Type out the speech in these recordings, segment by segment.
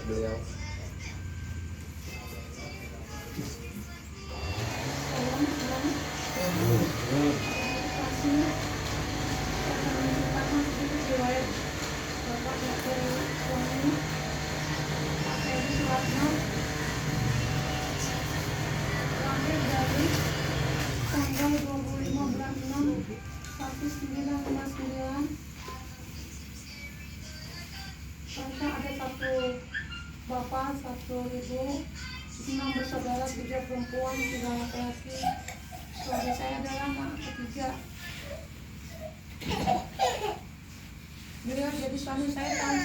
beliau. Tanggal 25 bulan 6 1959. Mereka ada satu bapak, satu ibu, 6 bersaudara, 3 perempuan, 3 laki-laki. Suami saya adalah anak ketiga. Beliau jadi suami saya tahun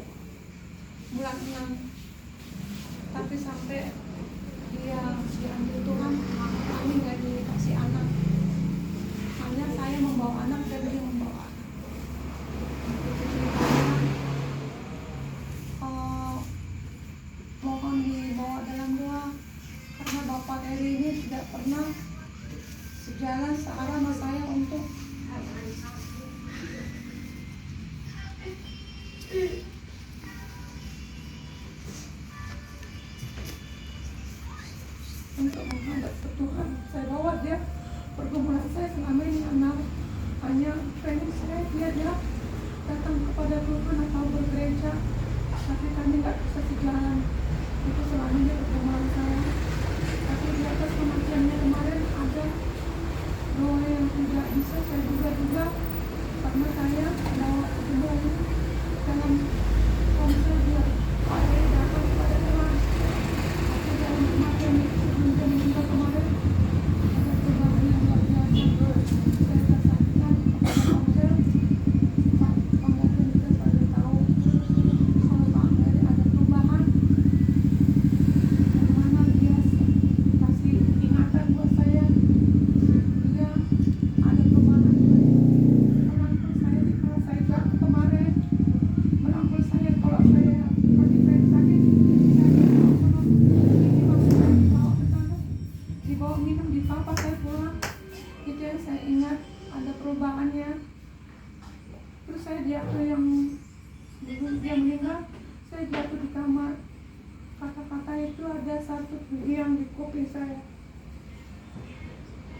90 bulan 6. Tapi sampai dia diambil Tuhan, kami nggak dikasih anak. Hanya saya membawa anak dan dia membawa anak. Mohon dibawa dalam doa karena Bapak Eri ini tidak pernah sejalan searah sama saya untuk menghadap ke Tuhan. Saya bawa dia, pergumulan saya selama ini hanya pengen saya dia datang kepada Tuhan atau bergereja, tapi kami nggak bisa sejalan. Itu selama ini pergumulan saya. Tapi di atas kematiannya kemarin ada doa yang tidak bisa saya duga-duga karena saya bawa kedua ini dalam konsel dia. Saya datang kepada Tuhan. Tapi dalam kematian itu sebelum dia meninggal kemarin ada perubahan yang luar biasa. Saya rasakan kepada konsel. Pak Pengajar juga selalu tahu kalau Pak Mary ada perubahan. Bagaimana dia kasih ingatan buat saya. Dia ada perubahan. Merangkul saya kalau saya jatuh kemarin. Merangkul saya kalau saya lagi sakit. Saya dibawa minum di papa saya pulang. Itu yang saya ingat ada perubahannya. Terus saya jatuh yang dia meninggal, saya jatuh di kamar. Kata-kata itu ada satu yang di kuping saya.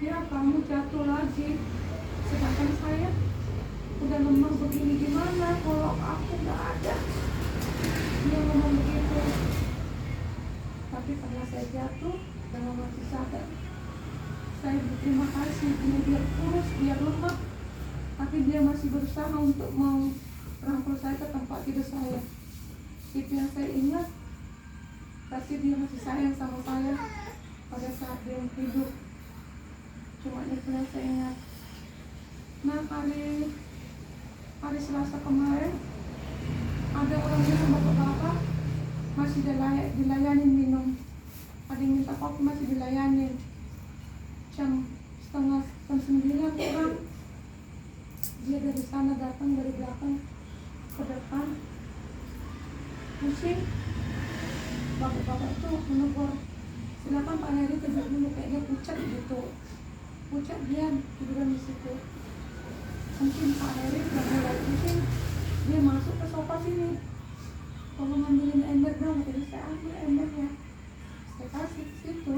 Ya kamu jatuh lagi. Sedangkan saya udah lemah begini, gimana kalau aku nggak ada. Dia ngomong begitu. Tapi karena saya jatuh dalam hati sadar, saya berterima kasih. Dia kurus, dia lemah, tapi dia masih berusaha untuk mau merangkul saya ke tempat tidur saya. Itu yang saya ingat. Pasti dia masih sayang sama saya pada saat dia hidup. Cuma itu yang saya ingat. Nah hari Selasa kemarin ada orang bilang bapak-bapak masih dilayanin minum. Ada yang minta kopi masih dilayanin. Jam 8:30 kurang dia dari sana datang dari belakang ke depan. Pusing. Bapak-bapak itu menegur, silakan Pak Heri tidur dulu, kayaknya pucat gitu. Pucat dia tiduran di situ. Mungkin Pak Heri udah mulai pusing, dia masuk ke sofa sini. Kalau ngambilin ember dong, jadi saya ambil embernya. Saya kasih ke situ,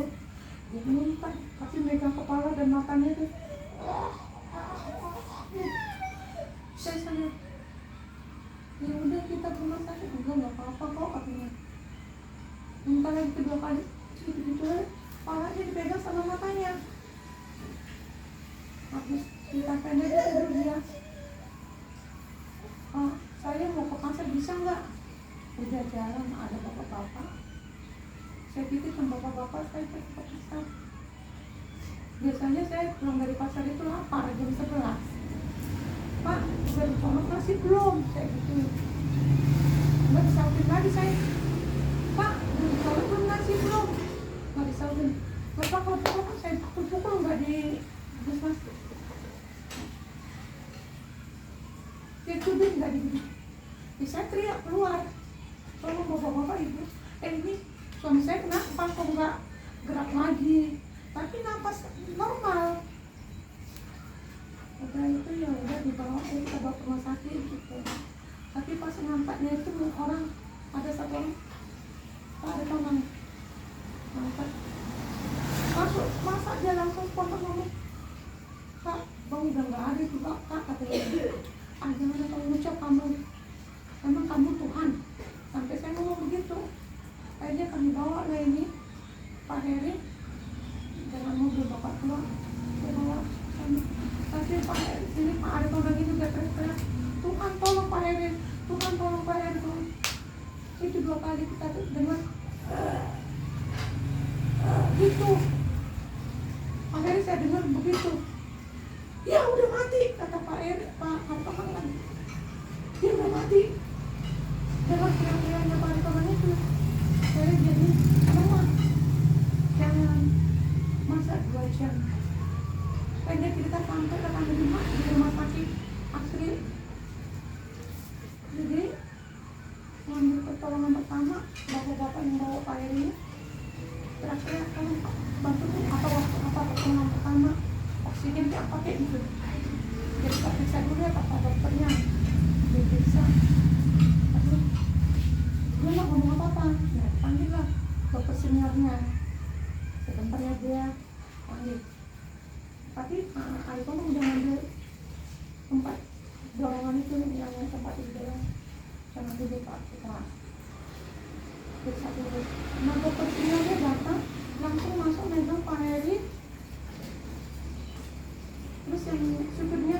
dia muntah, tapi megang kepala dan matanya itu. Saya sana, ya udah kita ke rumah sakit, enggak nggak apa-apa kok katanya. Muntah lagi kedua kali, gitu-gitu aja, kepalanya dipegang sama matanya. Habis ditempelin aja tidur dia. Saya mau ke pasar bisa nggak? Udah jarang ada bapak-bapak. Saya titipkan bapak-bapak saya pergi ke pasar. Biasanya saya pulang dari pasar itu lapar jam 11. Pak, udah dicolok nasi belum? Saya gitu. Nggak disautin lagi saya. Pak, udah dicolok belum nasi belum? Nggak disautin. Bapak kalau pukul saya pukul nggak di mas. Dia cubit nggak di. Saya teriak keluar. Tolong bapak-bapak ibu. Ini suami saya kenapa kok nggak gerak lagi? Tapi napas normal. Udah itu ya udah dibawa ke rumah sakit gitu. Tapi pas ngampaknya itu orang ada satu orang, ada teman angkat masuk, masa dia langsung spontan ngomong, Kak, Bang udah nggak ada itu Kak, katanya. Jangan ada tanggung jawab kamu, emang kamu Tuhan. Sampai saya ngomong begitu. Akhirnya kami bawa lah ini Pak Heri dengan mobil bapak keluar, saya bawa kami. Tapi Pak Heri sini, Pak Arif lagi juga teriak-teriak, Tuhan tolong Pak Heri, Tuhan tolong Pak Heri, Tuhan. Itu 2 kali kita dengar gitu. Akhirnya saya dengar begitu. Ya udah mati, kata Pak Heri, Pak Hartoman kan. Dia udah mati. Dengar teriak-teriaknya Pak Hartoman itu. Saya jadi lemah. Jangan masa 2 jam. Pendek cerita sampai ke tanggal 5 di rumah sakit Asri. Jadi mengambil pertolongan pertama, bapak-bapak yang bawa Pak Heri teriak-teriak, tolong Pak, bantu apa pertolongan pertama, oksigen dia pakai gitu. Jadi Pak periksa dulu ya kata dokternya, diperiksa. Aduh, dia nggak ngomong apa-apa, ya panggil lah dokter seniornya. Sebentar ya dia panggil. Tapi Arif udah ngambil tempat dorongan itu yang tempat di dalam. Jangan dulu Pak, kita periksa dulu. Nah dokter seniornya datang, langsung masuk megang Pak Heri. Terus yang supirnya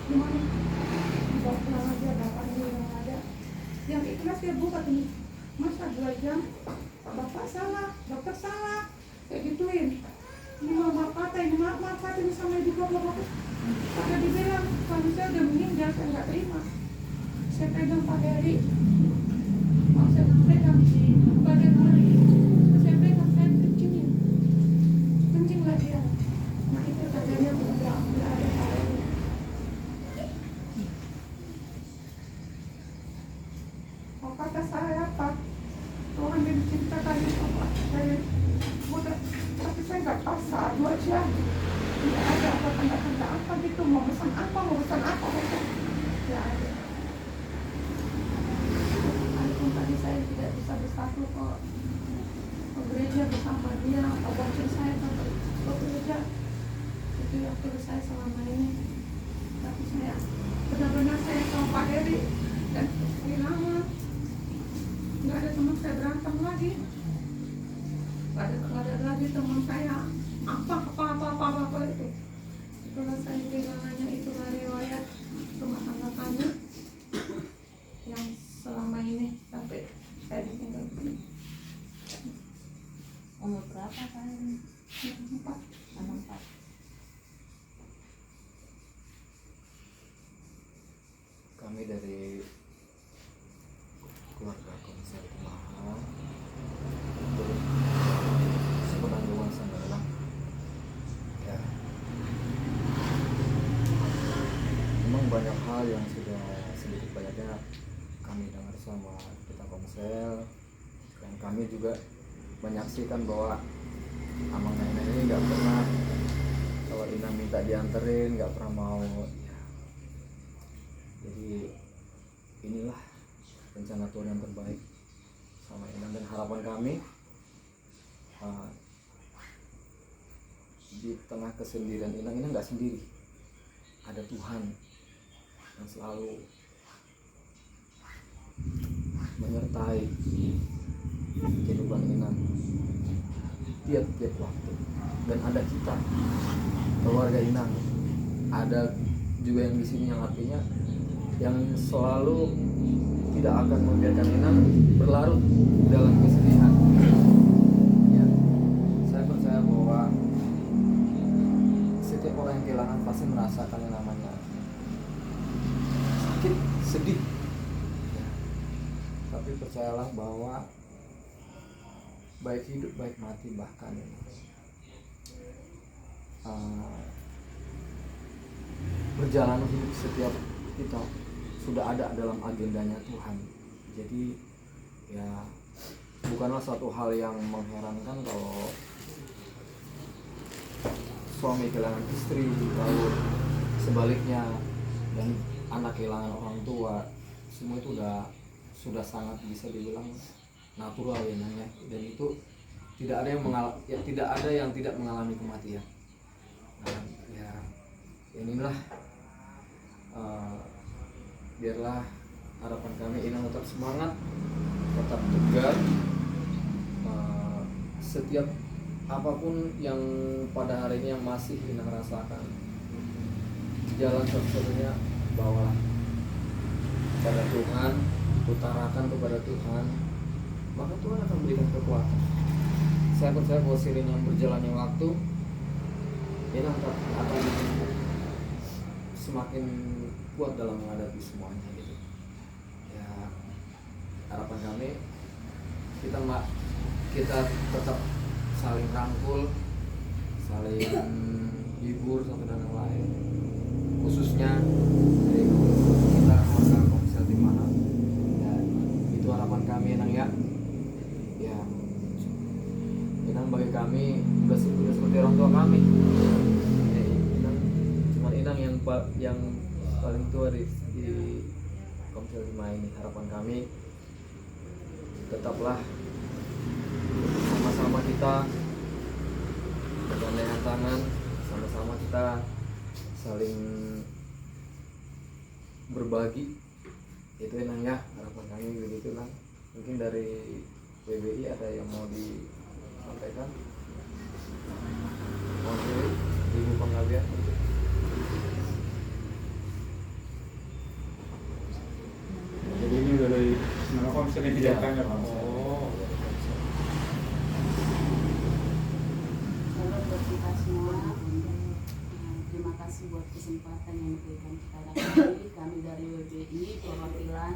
gimana? Bawa pulang aja, bapaknya yang ada. Yang ikhlas ya Bu, katanya, masa 2 jam? Bapak salah, dokter salah, kayak gituin. Ini maaf kata, ini maaf kata, ini sama ibu bapak. Karena dibilang, kalau saya udah meninggal, saya nggak terima. Saya pegang Pak Heri. Mau saya pegang badan Heri. Saya pegang, saya kencingin. Kencing lah dia. Nah itu katanya udah ada Pak Heri. Oh kata saya Pak, Tuhan yang menciptakan Bapak saya udah, tapi saya nggak pasar 2 jam. Tidak ada apa tanda-tanda apa gitu, mau pesan apa, tidak ada. Walaupun tadi saya tidak bisa bersatu ke gereja bersama dia, atau bocil saya ke gereja, itu yang terus saya selama ini. Tapi saya benar-benar saya sama Pak Heri dan kehilangan. Nggak ada teman saya berantem lagi, nggak ada lagi teman saya apa itu. Itulah saya kehilangannya, itulah riwayat rumah tangga kami yang selama ini sampai saya ditinggal. Umur berapa kalian? 4. Anak 4. Kami dari keluarga Komsel Temaha untuk sepenanggungan Sandalang, ya memang banyak hal yang sudah sedikit banyaknya kami dengar sama kita Komsel, dan kami juga menyaksikan bahwa Amang Nenek ini nggak pernah, kalau Ina minta dianterin nggak pernah mau. Jadi inilah rencana Tuhan yang terbaik sama Inang, dan harapan kami di tengah kesendirian Inang nggak sendiri, ada Tuhan yang selalu menyertai kehidupan Inang tiap-tiap waktu, dan ada kita keluarga Inang, ada juga yang di sini yang artinya yang selalu tidak akan membiarkan Inang berlarut dalam kesedihan. Ya, saya percaya bahwa setiap orang yang kehilangan pasti merasakan yang namanya sakit, sedih. Ya, tapi percayalah bahwa baik hidup, baik mati, bahkan perjalanan hidup setiap kita sudah ada dalam agendanya Tuhan. Jadi ya bukanlah suatu hal yang mengherankan kalau suami kehilangan istri, lalu sebaliknya, dan anak kehilangan orang tua. Semua itu udah sudah sangat bisa dibilang natural ya Nang ya, dan itu tidak ada yang tidak ada yang tidak mengalami kematian. Nah, ya inilah biarlah harapan kami Inang tetap semangat, tetap tegar, setiap apapun yang pada hari ini yang masih Inang rasakan, jalan satu-satunya bawa kepada Tuhan, utarakan kepada Tuhan, maka Tuhan akan memberikan kekuatan. Saya percaya bahwa seiring yang berjalannya waktu, Inang akan semakin kuat dalam menghadapi semuanya gitu. Ya, harapan kami kita tetap saling rangkul, saling hibur satu dan yang lain, khususnya dari kita keluarga Komsel di mana. Ya, itu harapan kami Nang ya. Ya, Inang bagi kami udah seperti orang tua kami. Ya, Inang yang paling tua di Komsel 5 ini. Harapan kami tetaplah sama-sama kita bergandengan tangan, sama-sama kita saling berbagi. Itu Nang ya, harapan kami begitu Nang. Mungkin dari WBI ada yang mau disampaikan? Oke, Ibu Panggabean. Jadi ini udah dari mana Komsel yang dijadikan ya Pak? Halo buat kita semua, terima kasih buat kesempatan yang diberikan kepada kami dari WBI perwakilan,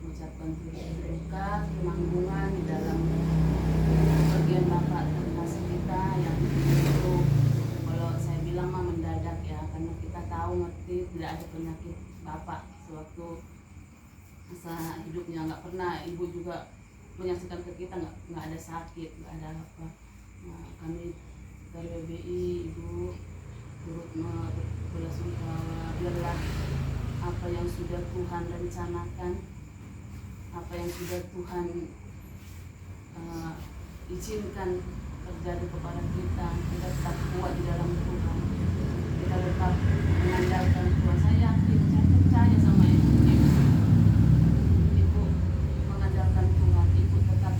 mengucapkan turut duka penanggungan di dalam bagian Bapak terkasih kita yang itu, kalau saya bilang mah mendadak ya, karena kita tahu ngerti tidak ada penyakit Bapak sewaktu masa hidupnya, nggak pernah Ibu juga menyaksikan ke kita nggak ada sakit, nggak ada apa. Nah, kami dari WBI Ibu turut berbelasungkawa, biarlah apa yang sudah Tuhan rencanakan, apa yang sudah Tuhan izinkan terjadi kepada kita tetap kuat di dalam Tuhan, kita tetap mengandalkan Tuhan. Saya yakin, saya percaya sama Ibu mengandalkan Tuhan, Ibu tetap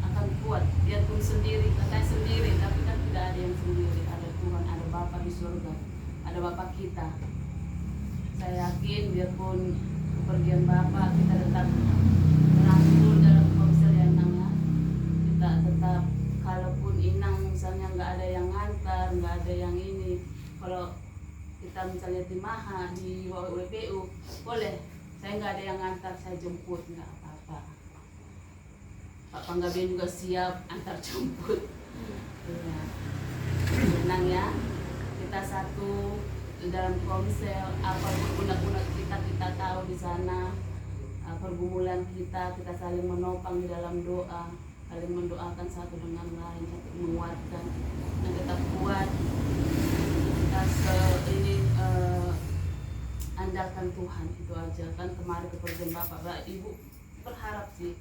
akan kuat, biarpun sendiri, katanya sendiri, tapi kan tidak ada yang sendiri, ada Tuhan, ada Bapa di surga, ada Bapa kita. Saya yakin biarpun kepergian Bapa, kita tetap merangkul dalam Komsel yang namanya, kita tetap, kalaupun Inang misalnya nggak ada yang ngantar, nggak ada yang ini, kalau kita misalnya di Maha, di WPU, boleh, saya nggak ada yang ngantar, saya jemput, nggak apa-apa. Pak Panggabean juga siap antar jemput. Ya. Tenang ya, kita satu dalam Komsel, apa unek-unek kita tahu di sana, pergumulan kita saling menopang di dalam doa, saling mendoakan satu dengan lain, satu menguatkan, dan tetap kuat. Kita andalkan Tuhan, itu aja kan. Kemarin kepergian Bapak, Ibu berharap sih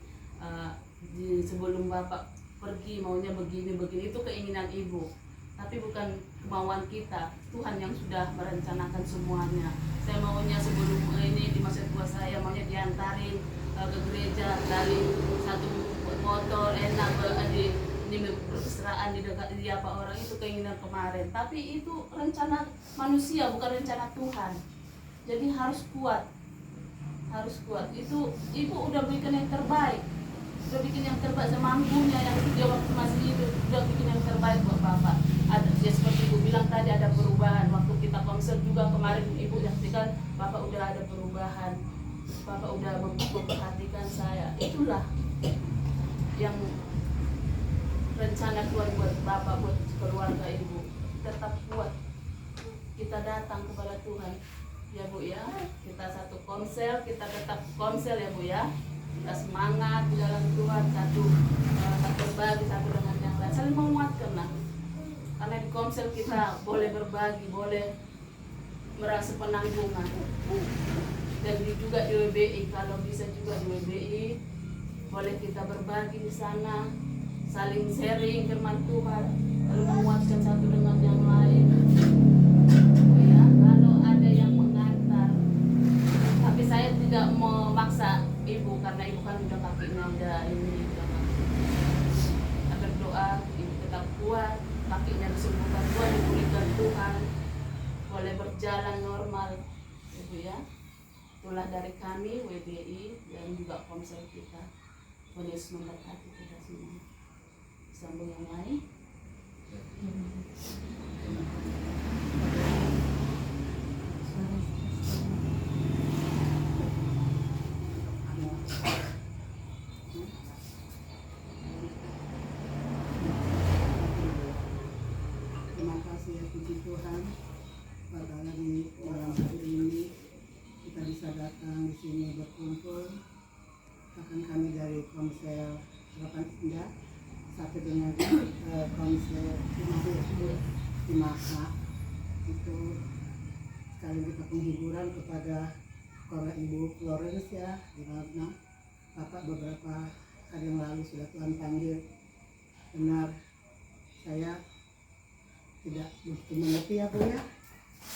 sebelum Bapak pergi maunya begini itu keinginan Ibu, tapi bukan kemauan kita. Tuhan yang sudah merencanakan semuanya. Saya maunya sebelum ini di masa tua saya maunya diantarin ke gereja dari satu motor enak di berkesraan di dekat dia apa orang, itu keinginan kemarin, tapi itu rencana manusia bukan rencana Tuhan. Jadi harus kuat. Itu Ibu udah berikan yang terbaik, udah bikin yang terbaik semampunya, yang dia waktu masih hidup udah bikin yang terbaik buat Bapak. Ada ya, seperti Ibu bilang tadi, ada perubahan. Waktu kita Komsel juga kemarin Ibu saksikan, Bapak udah ada perubahan, Bapak udah memperhatikan saya. Itulah yang rencana Tuhan buat Bapak, buat keluarga Ibu. Tetap kuat, kita datang kepada Tuhan ya Bu ya. Kita satu Komsel, kita tetap Komsel ya Bu ya. Kita semangat di dalam Tuhan, satu berbagi satu dengan yang lain, saling menguatkan lah. Karena di Komsel kita boleh berbagi, boleh merasa penanggungan. dan juga di WBI, kalau bisa juga di WBI boleh kita berbagi di sana, saling sharing firman Tuhan, lalu menguatkan satu dengan yang lain. Ya, kalau ada yang mengantar, tapi saya tidak memaksa ibu karena ibu kan udah kakinya udah ini, udah berdoa, ibu tetap kuat, kakinya disembuhkan Tuhan, dipulihkan Tuhan, boleh berjalan normal, ibu ya. Itulah dari kami WBI dan juga Komsel kita. Tuhan Yesus memberkati kita semua. Sambung yang lain. Terima kasih ya puji Tuhan pada hari malam hari ini kita bisa datang di sini berkumpul. Bahkan kami dari Komsel Harapan Indah satu dengan Komsel Cimaha itu sekali kita penghiburan kepada keluarga Ibu Florence ya, di mana Bapak beberapa hari yang lalu sudah Tuhan panggil. Benar, saya tidak begitu mengerti ya Bu ya,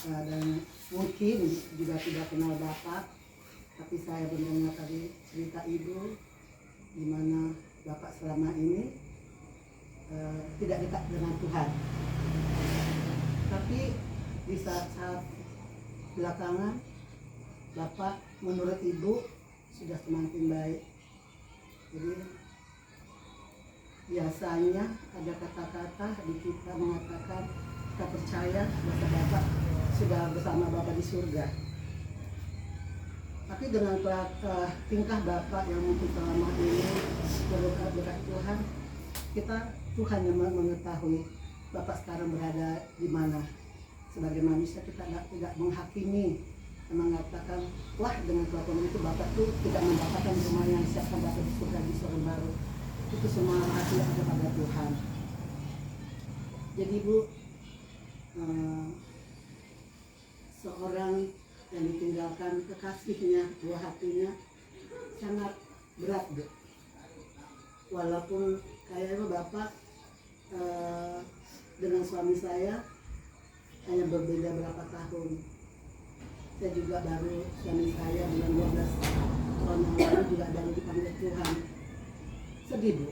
dan mungkin juga tidak kenal Bapak, tapi saya mendengar tadi cerita Ibu di mana Bapak selama ini tidak dekat dengan Tuhan, tapi di saat-saat belakangan Bapak menurut Ibu sudah semakin baik. Jadi biasanya ada kata-kata di kita mengatakan kita percaya bahwa Bapak sudah bersama Bapak di surga. Tapi dengan tingkah Bapak yang mungkin selama ini berdekat Tuhan, Tuhan yang mengetahui Bapak sekarang berada di mana. Sebagai manusia kita tidak menghakimi dan mengatakan wah dengan kelakuan itu Bapak tuh tidak mendapatkan rumah yang disiapkan Bapak di surga di surga baru. Itu semua hasil ada pada Tuhan. Jadi Bu, seorang yang ditinggalkan kekasihnya, buah hatinya sangat berat Bu. Walaupun kayaknya Bapak dengan suami saya hanya berbeda berapa tahun. Saya juga baru, suami saya bulan 12 tahun yang lalu juga baru dipanggil Tuhan. Sedih Bu,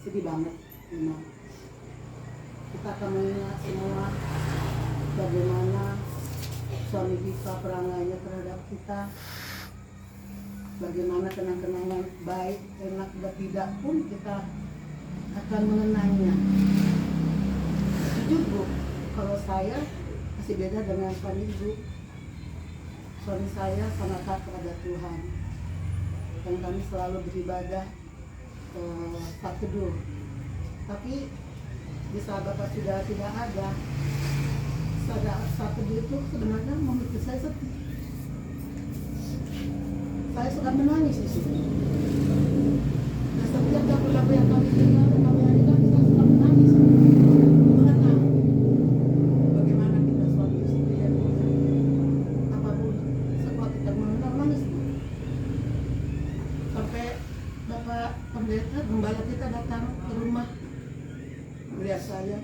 sedih banget memang. Kita akan mengingat semua bagaimana suami kita perangainya terhadap kita, bagaimana kenang-kenangan baik, enak dan tidak pun kita akan mengenangnya. Jujur Bu, kalau saya masih beda dengan suami Ibu. Suami saya sangat taat kepada Tuhan dan kami selalu beribadah saat teduh. Tapi di saat Bapak sudah tidak ada, saat teduh itu sebenarnya membuat saya sedih. Saya suka menangis di sini. Dan setiap lagu-lagu yang kami dengar, kami nyanyikan, saya suka menangis. Mengenang bagaimana kita suami istri dan apapun sebuah kita mengenal nangis. Sampai Bapak pendeta, gembala kita datang ke rumah melihat saya,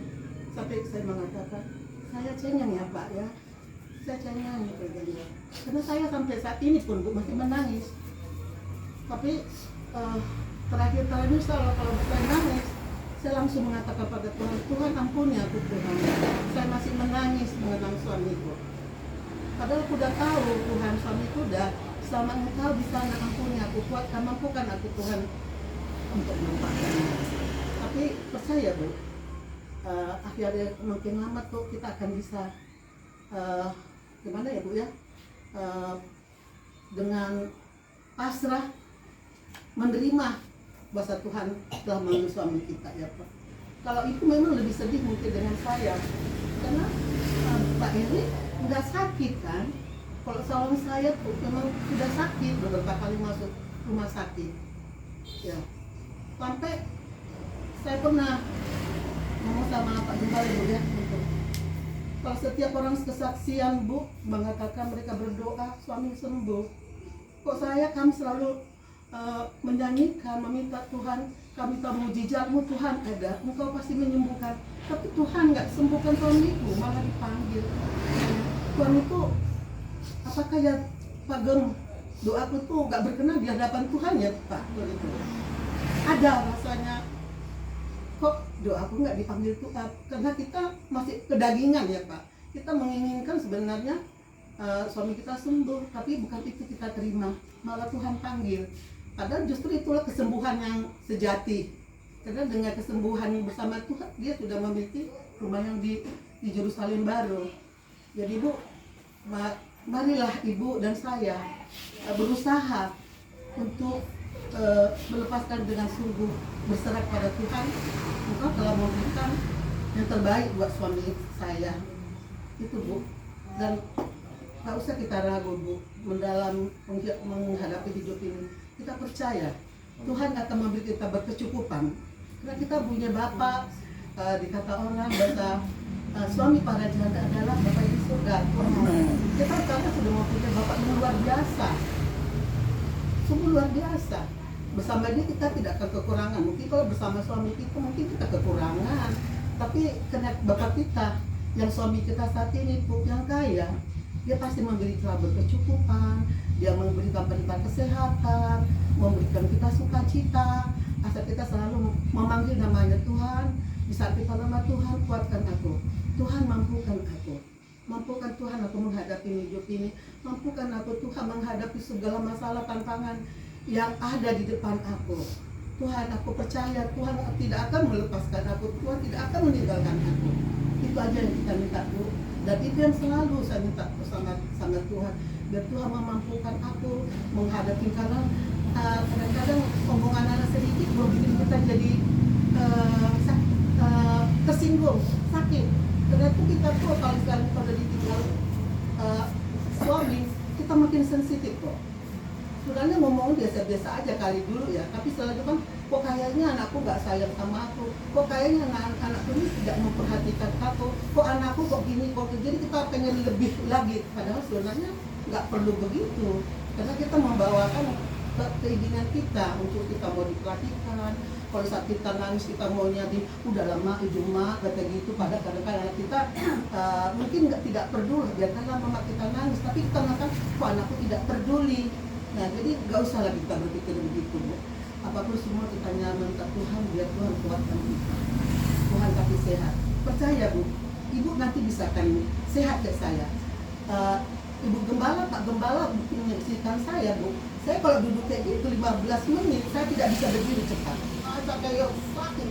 sampai saya mengatakan, saya cengeng ya Pak ya, saya cengeng ya, karena saya sampai saat ini pun Bu masih menangis. Tapi terakhir kalau saya nangis, saya langsung mengatakan pada Tuhan, Tuhan ampuni aku Tuhan, saya masih menangis mengenang suamiku. Padahal aku udah tahu Tuhan, suamiku udah selama Engkau di sana ampuni aku, kuatkan, mampukan aku Tuhan untuk melupakannya. Tapi percaya Bu, akhirnya makin lama tuh kita akan bisa gimana ya Bu ya, dengan pasrah menerima bahwa Tuhan telah memanggil suami kita ya Pak. Kalau itu memang lebih sedih mungkin dengan saya, karena Pak ini nggak sakit kan. Kalau suami saya tuh memang sudah sakit, beberapa kali masuk rumah sakit ya, sampai saya pernah ngomong sama Pak Gembala Bu ya, untuk Kalau setiap orang kesaksian Bu mengatakan mereka berdoa suami sembuh, kok kami selalu menyanyikan, meminta Tuhan, kami tahu mujizatmu Tuhan ada, engkau pasti menyembuhkan. Tapi Tuhan nggak sembuhkan suamiku, malah dipanggil. Tuhan itu, apakah ya Pak Gem, doaku tuh nggak berkenan di hadapan Tuhan ya Pak? Begitu. Ada rasanya, kok doaku nggak dipanggil Tuhan? Karena kita masih kedagingan ya Pak. Kita menginginkan sebenarnya suami kita sembuh, tapi bukan itu kita terima, malah Tuhan panggil. Padahal justru itulah kesembuhan yang sejati. Karena dengan kesembuhan bersama Tuhan, dia sudah memiliki rumah yang di Yerusalem baru. Jadi Bu, marilah Ibu dan saya berusaha untuk melepaskan dengan sungguh, berserah pada Tuhan. Engkau telah memberikan yang terbaik buat suami saya. Itu Bu. Dan nggak usah kita ragu Bu, menghadapi hidup ini. Kita percaya Tuhan akan memberi kita berkecukupan. Karena kita punya Bapa, dikata orang bahwa suami para janda adalah Bapa di surga. Kita sekarang sudah mempunyai Bapa yang luar biasa, sungguh luar biasa. Bersama dia kita tidak akan kekurangan. Mungkin kalau bersama suami kita mungkin kita kekurangan, tapi karena Bapa kita yang suami kita saat ini Bu, yang kaya, dia pasti memberi kita berkecukupan. Dia memberikan kita kesehatan, memberikan kita sukacita, asal kita selalu memanggil namanya Tuhan. Di saat kita nama Tuhan, kuatkan aku, Tuhan mampukan aku, mampukan Tuhan aku menghadapi hidup ini, mampukan aku Tuhan menghadapi segala masalah tantangan yang ada di depan aku. Tuhan, aku percaya Tuhan tidak akan melepaskan aku, Tuhan tidak akan meninggalkan aku. Itu aja yang kita minta Bu, dan itu yang selalu saya minta sangat Tuhan. Dan Tuhan memampukan aku menghadapi, karena kadang-kadang omongan anak sedikit membuat kita jadi tersinggung, sakit. Karena itu kita tuh kalau sekarang pada ditinggal suami, kita makin sensitif kok. Sebenarnya ngomong biasa-biasa aja kali dulu ya, tapi setelah itu kan, kok kayaknya anakku nggak sayang sama aku, kok kayaknya anakku ini tidak memperhatikan aku, kok anakku kok gini, kok gini. Jadi kita pengen lebih lagi, padahal sebenarnya nggak perlu begitu, karena kita membawakan keinginan kita untuk kita mau diperhatikan. Kalau saat kita nangis kita maunya udah lama mak kata gitu. Padahal kadang-kadang anak kita mungkin tidak peduli, biarkanlah mama kita nangis, tapi kita mengatakan kok anakku tidak peduli. Nah jadi nggak usah lagi kita berpikir begitu Bu. Apapun semua kita nyaman ke Tuhan, biar Tuhan kuatkan kita, Tuhan kasih sehat. Percaya Bu, Ibu nanti bisa kan sehat kayak saya. Ibu Gembala, Pak Gembala menyaksikan saya Bu. Saya kalau duduk kayak gitu 15 menit, saya tidak bisa berdiri cepat. Saya kayak sakit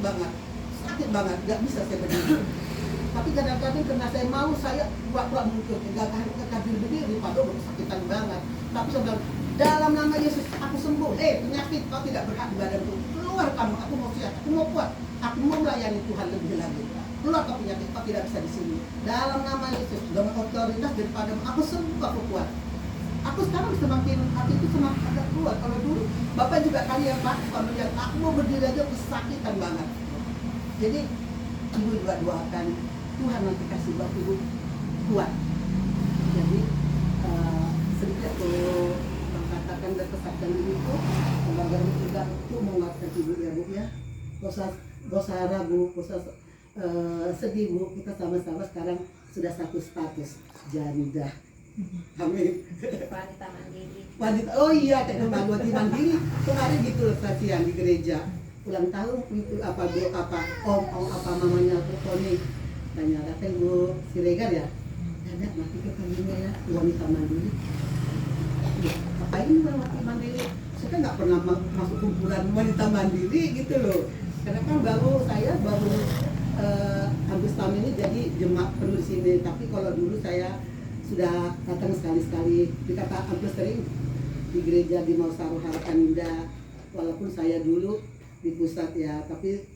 banget, nggak bisa saya berdiri. Tapi kadang-kadang karena saya mau, saya buat muncul, nggak kadir berdiri, padahal kesakitan banget. Tapi saya bilang, dalam nama Yesus aku sembuh. Penyakit kau tidak berhak di badanku. Keluar kamu, aku mau siap, aku mau kuat, aku mau melayani Tuhan lebih lagi. Keluar kau penyakit, kau tidak bisa di sini. Dalam nama Yesus, dengan otoritas daripada aku sembuh, aku kuat. Aku sekarang semakin hati itu semakin agak kuat. Kalau dulu Bapak juga kali ya Pak, kalau melihat aku mau berdiri aja kesakitan banget. Jadi Ibu juga doakan Tuhan nanti kasih buat Ibu kuat. Jadi sedikit aku mengatakan dan kesakitan itu sebagai juga itu menguatkan Ibu ya Bu ya. Gak usah ragu, gak usah sedih Bu. Kita sama-sama sekarang sudah satu status janda. Amin. Wanita mandiri. Wanita, oh iya, teknologi mandiri. Kemarin gitu loh kasihan di gereja. Ulang tahun itu apa Bu, om apa mamanya Tony. Tanya kata Bu Siregar ya. Ada mati kekannya ya, wanita mandiri. Ngapain wanita mandiri? Saya kan nggak pernah masuk kumpulan wanita mandiri gitu loh. Karena kan saya baru hampir setahun ini jadi jemaat penuh di sini. Tapi kalau dulu saya sudah datang sekali-sekali, dikata hampir sering di gereja di Mausaro Harapan Indah, walaupun saya dulu di pusat ya, tapi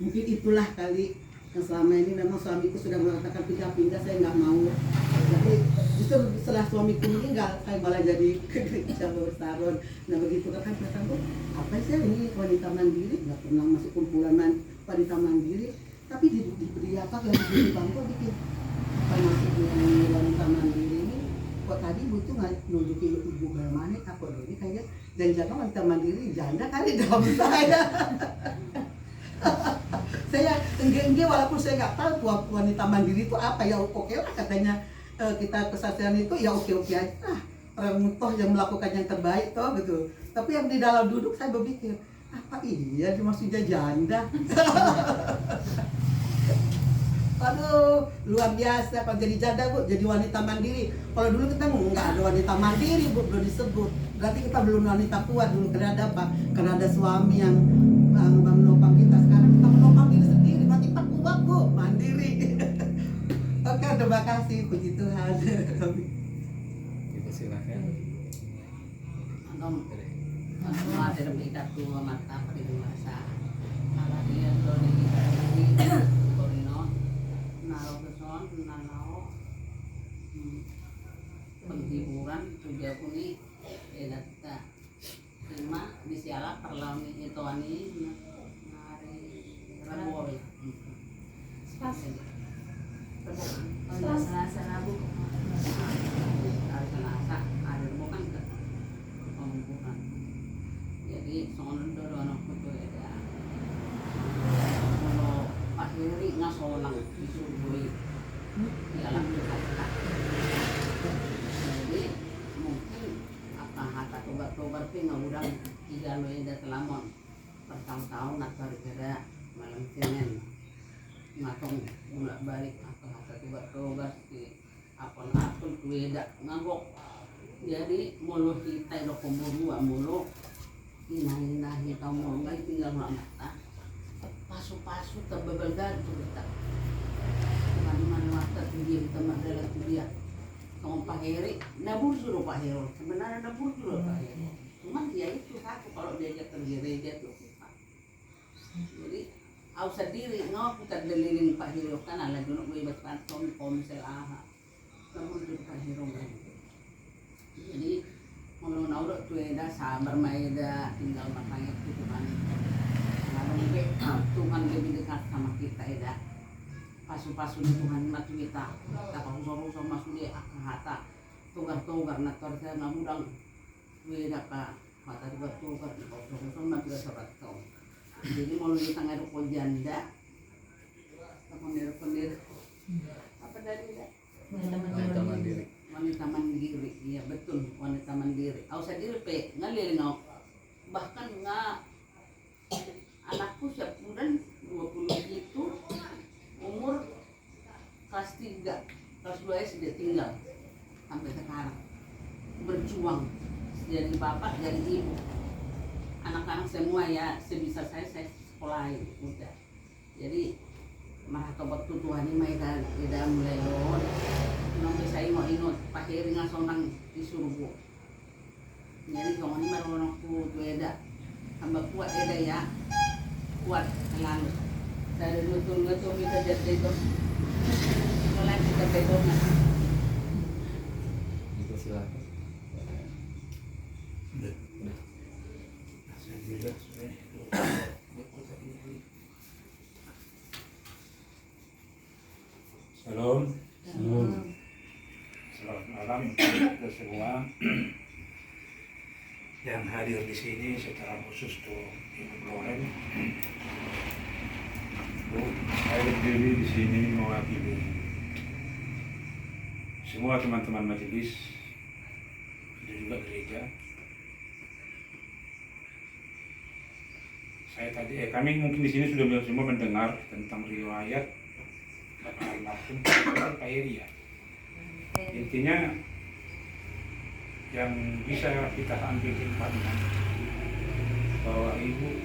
mungkin itulah kali yang selama ini memang suamiku sudah mengatakan pindah-pindah, saya nggak mau. Tapi justru setelah suamiku meninggal, saya malah jadi ke gereja Mausaro. Nah begitu kan kata Bu, apa sih ini wanita mandiri, nggak pernah masuk kumpulan wanita mandiri, tapi diberi apa kalau diberi bangku bikin masih di wanita mandiri ini, kok tadi butuh nggak nunjuki ibu mana apa ini kayak dan jangan wanita mandiri janda kali dalam saya. Saya enggak walaupun saya nggak tahu wanita mandiri itu apa ya, oke lah katanya kita kesatuan itu ya oke aja lah, orang toh yang melakukan yang terbaik toh gitu. Tapi yang di dalam duduk saya berpikir apa iya maksudnya janda. Aduh, luar biasa kalau jadi janda Bu, jadi wanita mandiri. Kalau dulu kita nggak ada wanita mandiri Bu, belum disebut. Berarti kita belum wanita kuat dulu, karena ada apa? Karena ada suami yang menopang kita. Sekarang kita menopang diri sendiri, berarti kita kuat Bu, mandiri. Oke, terima kasih, puji Tuhan. Kita silakan. Semua ada kita tua mata pada dewasa. Malah dia dari kita naruh keson, naruh penghiburan juga puni kita lima disialak perlawan itu ani hari Rabu Selasa Rabu hari Selasa hari Rabu kan ke pembukaan jadi soalnya dorong aku ya kalau Pak Heri ngasolang disuruh di alam kita. Jadi mungkin apa hata tobar pinga udang tiga lo yang telamon bertahun-tahun atau daripada malam Senin ngatong bolak balik apa hata tobar si apel kueda ngagok jadi mulu kita lo kumburu mulu inahi tau mau nggak tinggal mata pasu terbebelgan tuh kita mana mata dia kita madalah tuh dia sama Pak Heri nabur suruh Pak Heri sebenarnya nabur suruh Pak Heri cuman dia itu satu kalau diajak ke gereja tuh jadi ausah diri ngau kita deliling Pak Heri kan ala dulu gue berkan komsel aha nabur suruh Pak Heri jadi mau naudok tuh eda sabar maeda tinggal makanya itu kan Tuhan lebih dekat sama kita eda pasu-pasu di Tuhan mati kita kalau usor-usor masuk dia akan hata tugar-tugar nator saya nggak mudang beda pak mata tugar-tugar usor-usor mati kita kau jadi mau di tengah rukun janda pendir apa dari Wanita mandiri. Wanita mandiri iya betul wanita mandiri ausah diri pe ngalil ngau bahkan nggak anakku siap bulan 20 itu umur kelas 3 kelas 2 SD tinggal sampai sekarang berjuang jadi bapak jadi ibu anak-anak semua ya sebisa saya sekolahin udah jadi mah tobat Tuhan ini mah ida mulai lon nong bisa ingot Pak Heri ngasonang disuruh jadi jangan ini maronokku tuh eda tambah kuat eda ya kuat selalu dari betul-betul kita jadi itu mulai kita bedona Kita silakan. Shalom. Selamat malam untuk semua yang hadir di sini secara khusus tuh Ibu Loren. Bu, saya berdiri di sini mewakili semua teman-teman majelis dan juga gereja. Kami mungkin di sini sudah semua mendengar tentang riwayat Bapak almarhum Pak Heri ya. Intinya yang bisa kita ambil hikmahnya bahwa ibu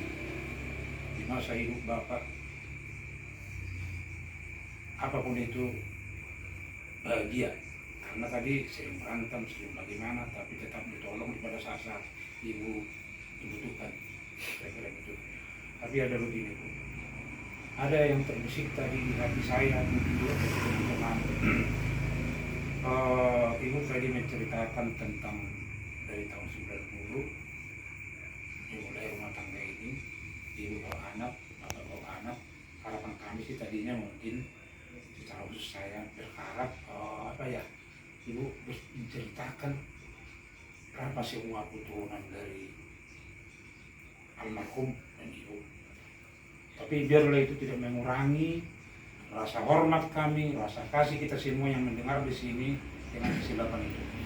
di masa hidup bapak apapun itu bahagia karena tadi sering berantem sering bagaimana tapi tetap ditolong pada saat ibu dibutuhkan kira-kira gitu. Tapi ada begini Bu, ada yang terbesit tadi di hati saya mungkin juga dari teman-teman. Ibu tadi menceritakan tentang dari tahun 90 dimulai rumah tangga ini, ibu bawa anak, bapak bawa anak. Harapan kami sih tadinya mungkin secara khusus saya berharap supaya ibu menceritakan berapa semua keturunan dari almarhum dan ibu. Tapi biarlah itu tidak mengurangi rasa hormat kami, rasa kasih kita semua yang mendengar di sini dengan kesilapan itu.